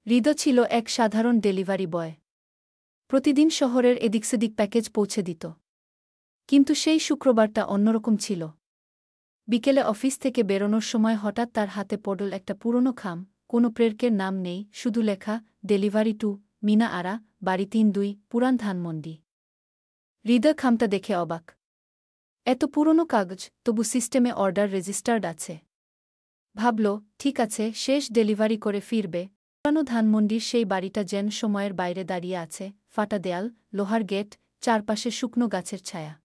হৃদ ছিল এক সাধারণ ডেলিভারি বয়। প্রতিদিন শহরের এদিক-সেদিক প্যাকেজ পৌঁছে দিত। কিন্তু সেই শুক্রবারটা অন্যরকম ছিল। বিকেলে অফিস থেকে বেরোনোর সময় হঠাৎ তার হাতে পড়ল একটা পুরনো খাম, কোনো প্রেরকের নাম নেই, শুধু লেখা, ডেলিভারি টু মিনা আরা, বাড়ি ৩-২, পুরান ধানমন্ডি। হৃদ খামটা দেখে অবাক। এত পুরনো কাগজ, তবু সিস্টেমে অর্ডার রেজিস্টার্ড আছে। ভাবল, ঠিক আছে, শেষ ডেলিভারি করে ফিরবে। পুরানো ধানমন্ডির সেই বাড়িটা যেন সময়ের বাইরে দাঁড়িয়ে আছে, ফাটা দেয়াল, লোহার গেট, চারপাশে শুকনো গাছের ছায়া।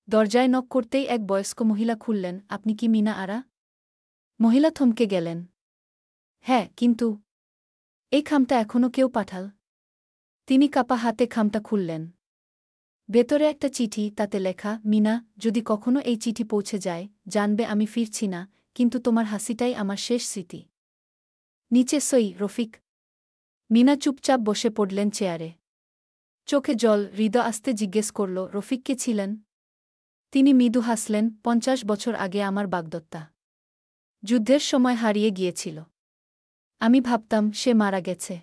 দরজায় নক করতেই এক বয়স্ক মহিলা খুললেন, আপনি কি মিনা আরা? মহিলা থমকে গেলেন। হ্যাঁ, কিন্তু এই খামটা এখনও কেউ পাঠাল? তিনি কাপা হাতে খামটা খুললেন। ভেতরে একটা চিঠি, তাতে লেখা, মিনা, যদি কখনো এই চিঠি পৌঁছে যায়, জানবে আমি ফিরছি না, কিন্তু তোমার হাসিটাই আমার শেষ স্মৃতি। নিচে সই, রফিক। মিনা চুপচাপ বসে পড়লেন চেয়ারে। চোখে জল। হৃদ আস্তে জিজ্ঞেস করল, রফিক কে ছিলেন? তিনি মৃদু হাসলেন, ৫০ বছর আগে আমার বাগদত্তা। যুদ্ধের সময় হারিয়ে গিয়েছিল। আমি ভাবতাম সে মারা গেছে।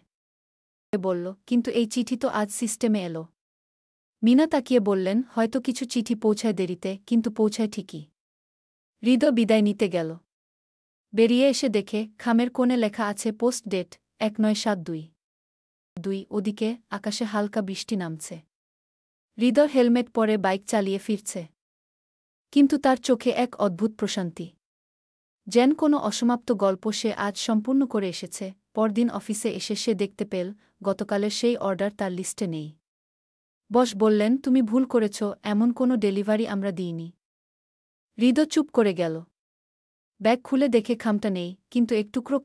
বলল, কিন্তু এই চিঠি তো আজ সিস্টেমে এলো। মিনা তাকিয়ে বললেন, হয়তো কিছু চিঠি পৌঁছায় দেরিতে, কিন্তু পৌঁছায় ঠিকই। হৃদ বিদায় নিতে গেল। বেরিয়ে এসে দেখে, খামের কোণে লেখা আছে পোস্ট ডেট ১৯/৭/২। ওদিকে আকাশে হালকা বৃষ্টি নামছে। হৃদ হেলমেট পরে বাইক চালিয়ে ফিরছে। কিন্তু তার চোখে এক অদ্ভুত প্রশান্তি। যেন কোনো অসমাপ্ত গল্প সে আজ সম্পূর্ণ করে এসেছে। পরদিন অফিসে এসে সে দেখতে পেল, গতকালের সেই অর্ডার তার লিস্টে নেই। বস বললেন, তুমি ভুল করেছ, এমন কোনো ডেলিভারি আমরা দিইনি। হৃদ চুপ করে গেল। ব্যাগ খুলে দেখে খামটা নেই, কিন্তু এক টুকরো